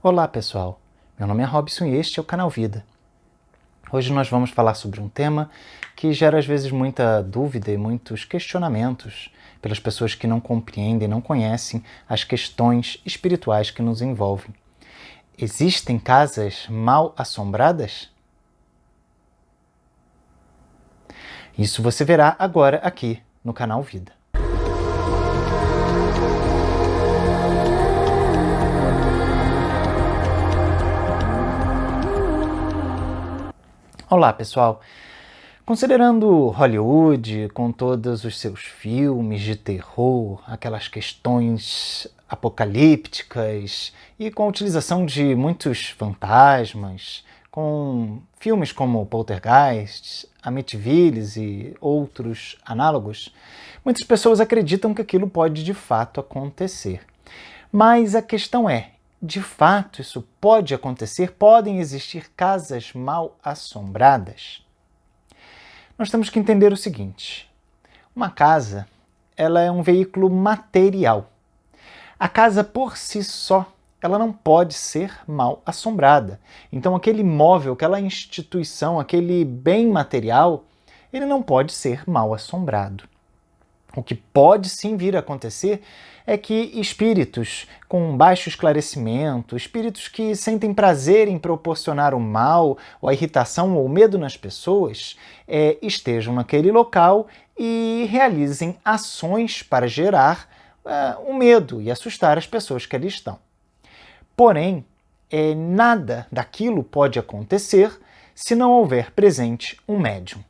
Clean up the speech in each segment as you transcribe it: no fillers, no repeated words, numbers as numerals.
Olá pessoal, meu nome é Robson e este é o canal Vida. Hoje nós vamos falar sobre um tema que gera às vezes muita dúvida e muitos questionamentos pelas pessoas que não compreendem, não conhecem as questões espirituais que nos envolvem. Existem casas mal assombradas? Isso você verá agora aqui no canal Vida. Olá pessoal, considerando Hollywood com todos os seus filmes de terror, aquelas questões apocalípticas e com a utilização de muitos fantasmas, com filmes como Poltergeist, Amityville e outros análogos, muitas pessoas acreditam que aquilo pode de fato acontecer. Mas a questão é, de fato isso pode acontecer? Podem existir casas mal assombradas? Nós temos que entender o seguinte: uma casa, ela é um veículo material. A casa por si só, ela não pode ser mal assombrada. Então aquele imóvel, aquela instituição, aquele bem material, ele não pode ser mal assombrado. O que pode sim vir a acontecer é que espíritos com baixo esclarecimento, espíritos que sentem prazer em proporcionar o mal, ou a irritação ou o medo nas pessoas, estejam naquele local e realizem ações para gerar o medo e assustar as pessoas que ali estão. Porém, nada daquilo pode acontecer se não houver presente um médium.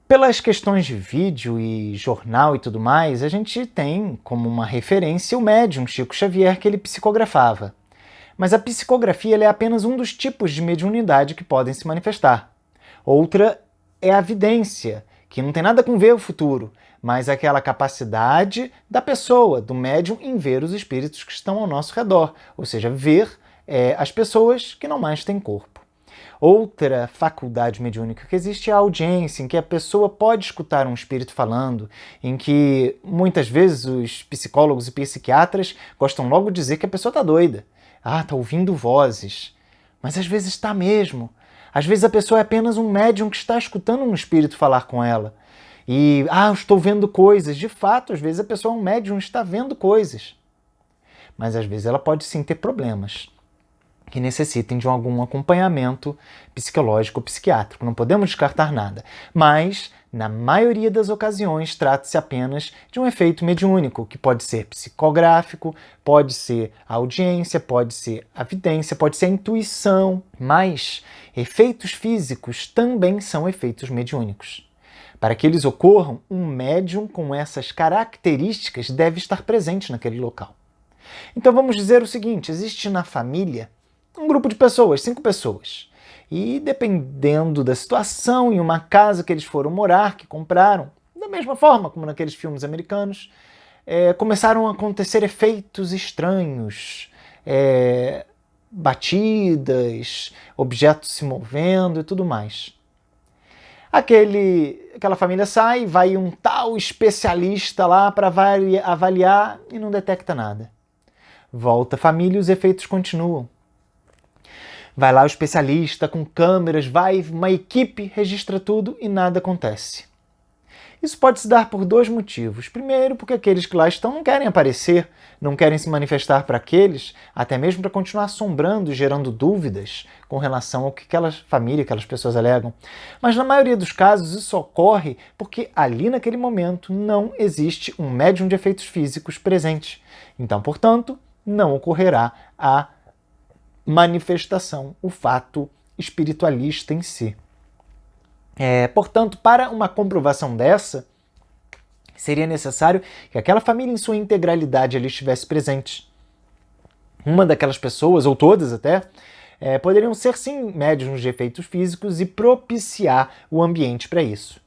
Pelas questões de vídeo e jornal e tudo mais, a gente tem como uma referência o médium Chico Xavier que ele psicografava. Mas a psicografia é apenas um dos tipos de mediunidade que podem se manifestar. Outra é a vidência, que não tem nada com ver o futuro, mas aquela capacidade da pessoa, do médium, em ver os espíritos que estão ao nosso redor, ou seja, ver as pessoas que não mais têm corpo. Outra faculdade mediúnica que existe é a audiência, em que a pessoa pode escutar um espírito falando, em que muitas vezes os psicólogos e psiquiatras gostam logo de dizer que a pessoa está doida. Ah, está ouvindo vozes. Mas às vezes está mesmo. Às vezes a pessoa é apenas um médium que está escutando um espírito falar com ela. E, eu estou vendo coisas. De fato, às vezes a pessoa é um médium e está vendo coisas. Mas às vezes ela pode sim ter problemas que necessitem de algum acompanhamento psicológico ou psiquiátrico. Não podemos descartar nada. Mas, na maioria das ocasiões, trata-se apenas de um efeito mediúnico, que pode ser psicográfico, pode ser a audiência, pode ser a vidência, pode ser a intuição. Mas efeitos físicos também são efeitos mediúnicos. Para que eles ocorram, um médium com essas características deve estar presente naquele local. Então vamos dizer o seguinte: existe na família um grupo de pessoas, 5 pessoas. E dependendo da situação, em uma casa que eles foram morar, que compraram, da mesma forma como naqueles filmes americanos, começaram a acontecer efeitos estranhos, batidas, objetos se movendo e tudo mais. Aquela família sai, vai um tal especialista lá para avaliar e não detecta nada. Volta a família e os efeitos continuam. Vai lá o especialista com câmeras, vai uma equipe, registra tudo e nada acontece. Isso pode se dar por 2 motivos. Primeiro, porque aqueles que lá estão não querem aparecer, não querem se manifestar para aqueles, até mesmo para continuar assombrando e gerando dúvidas com relação ao que aquela família, aquelas pessoas alegam. Mas na maioria dos casos isso ocorre porque ali naquele momento não existe um médium de efeitos físicos presente. Então, portanto, não ocorrerá a manifestação, o fato espiritualista em si. Portanto, para uma comprovação dessa, seria necessário que aquela família em sua integralidade ali estivesse presente. Uma daquelas pessoas, ou todas até, poderiam ser sim médiuns de efeitos físicos e propiciar o ambiente para isso.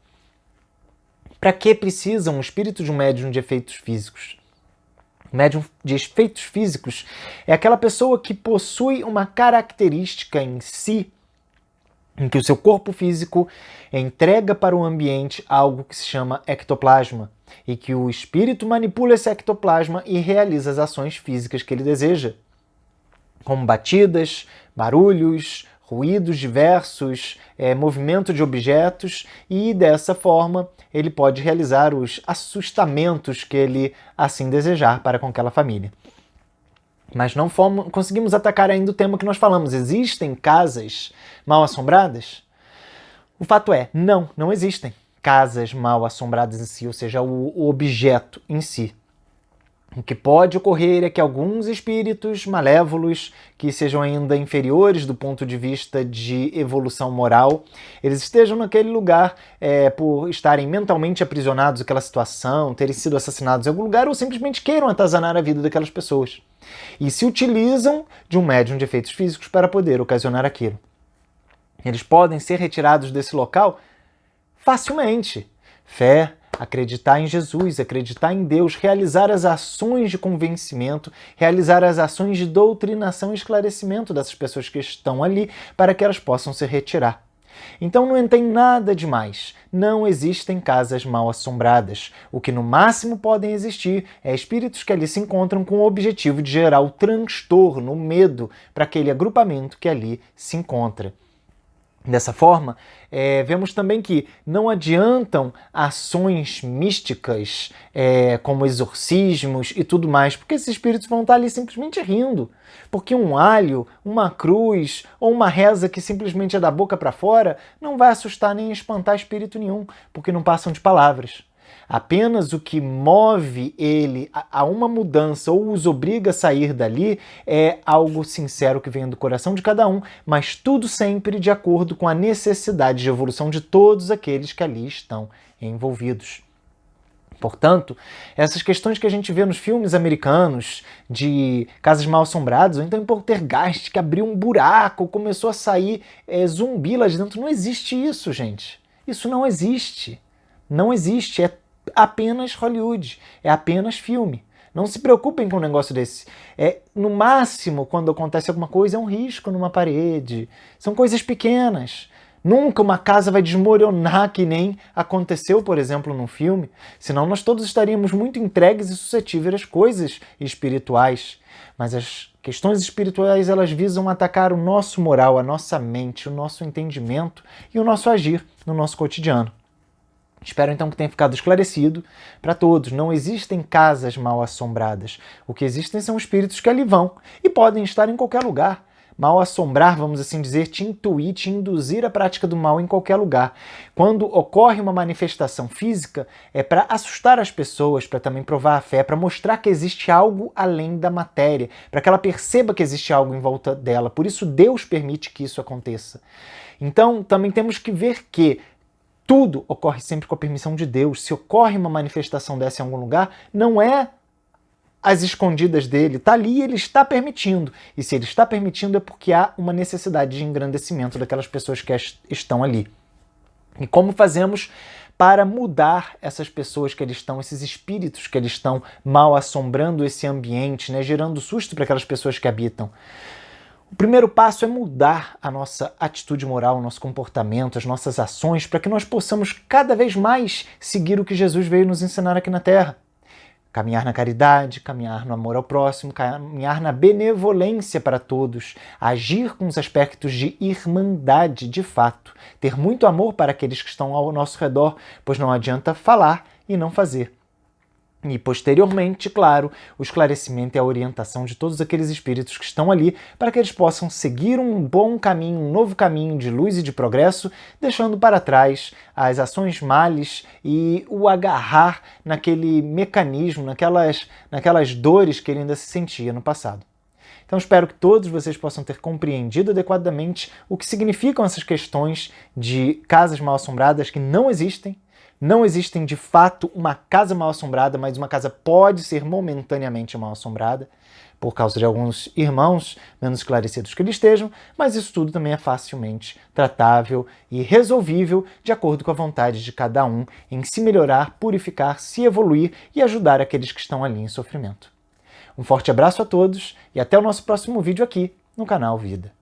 Para que precisa um espírito de um médium de efeitos físicos? Médium de efeitos físicos é aquela pessoa que possui uma característica em si em que o seu corpo físico entrega para o ambiente algo que se chama ectoplasma, e que o espírito manipula esse ectoplasma e realiza as ações físicas que ele deseja, como batidas, barulhos, ruídos diversos, movimento de objetos, e dessa forma ele pode realizar os assustamentos que ele assim desejar para com aquela família. Mas não conseguimos atacar ainda o tema que nós falamos. Existem casas mal assombradas? O fato é, não existem casas mal assombradas em si, ou seja, o objeto em si. O que pode ocorrer é que alguns espíritos malévolos, que sejam ainda inferiores do ponto de vista de evolução moral, eles estejam naquele lugar por estarem mentalmente aprisionados àquela situação, terem sido assassinados em algum lugar, ou simplesmente queiram atazanar a vida daquelas pessoas. E se utilizam de um médium de efeitos físicos para poder ocasionar aquilo. Eles podem ser retirados desse local facilmente. Fé, acreditar em Jesus, acreditar em Deus, realizar as ações de convencimento, realizar as ações de doutrinação e esclarecimento dessas pessoas que estão ali para que elas possam se retirar. Então não tem nada demais. Não existem casas mal assombradas. O que no máximo podem existir é espíritos que ali se encontram com o objetivo de gerar o transtorno, o medo para aquele agrupamento que ali se encontra. Dessa forma, vemos também que não adiantam ações místicas, como exorcismos e tudo mais, porque esses espíritos vão estar ali simplesmente rindo. Porque um alho, uma cruz ou uma reza que simplesmente é da boca para fora não vai assustar nem espantar espírito nenhum, porque não passam de palavras. Apenas o que move ele a uma mudança ou os obriga a sair dali é algo sincero que vem do coração de cada um, mas tudo sempre de acordo com a necessidade de evolução de todos aqueles que ali estão envolvidos. Portanto, essas questões que a gente vê nos filmes americanos de casas mal assombradas, ou então em poltergeist, que abriu um buraco, começou a sair zumbi lá de dentro, não existe isso, gente. Isso não existe. Não existe, é apenas Hollywood, é apenas filme. Não se preocupem com um negócio desse. No máximo, quando acontece alguma coisa, é um risco numa parede. São coisas pequenas. Nunca uma casa vai desmoronar que nem aconteceu, por exemplo, num filme. Senão nós todos estaríamos muito entregues e suscetíveis às coisas espirituais. Mas as questões espirituais, elas visam atacar o nosso moral, a nossa mente, o nosso entendimento e o nosso agir no nosso cotidiano. Espero então que tenha ficado esclarecido para todos. Não existem casas mal assombradas. O que existem são espíritos que ali vão e podem estar em qualquer lugar. Mal assombrar, vamos assim dizer, te intuir, te induzir à prática do mal em qualquer lugar. Quando ocorre uma manifestação física, é para assustar as pessoas, para também provar a fé, para mostrar que existe algo além da matéria, para que ela perceba que existe algo em volta dela. Por isso Deus permite que isso aconteça. Então, também temos que ver que tudo ocorre sempre com a permissão de Deus. Se ocorre uma manifestação dessa em algum lugar, não é às escondidas dele, está ali e ele está permitindo. E se ele está permitindo é porque há uma necessidade de engrandecimento daquelas pessoas que estão ali. E como fazemos para mudar essas pessoas que ali estão, esses espíritos que ali estão mal assombrando esse ambiente, né, gerando susto para aquelas pessoas que habitam? O primeiro passo é mudar a nossa atitude moral, o nosso comportamento, as nossas ações, para que nós possamos cada vez mais seguir o que Jesus veio nos ensinar aqui na Terra. Caminhar na caridade, caminhar no amor ao próximo, caminhar na benevolência para todos, agir com os aspectos de irmandade de fato, ter muito amor para aqueles que estão ao nosso redor, pois não adianta falar e não fazer. E, posteriormente, claro, o esclarecimento e a orientação de todos aqueles espíritos que estão ali para que eles possam seguir um bom caminho, um novo caminho de luz e de progresso, deixando para trás as ações males e o agarrar naquele mecanismo, naquelas dores que ele ainda se sentia no passado. Então espero que todos vocês possam ter compreendido adequadamente o que significam essas questões de casas mal-assombradas que não existem. Não existem de fato uma casa mal-assombrada, mas uma casa pode ser momentaneamente mal-assombrada, por causa de alguns irmãos menos esclarecidos que eles estejam, mas isso tudo também é facilmente tratável e resolvível de acordo com a vontade de cada um em se melhorar, purificar, se evoluir e ajudar aqueles que estão ali em sofrimento. Um forte abraço a todos e até o nosso próximo vídeo aqui no canal Vida.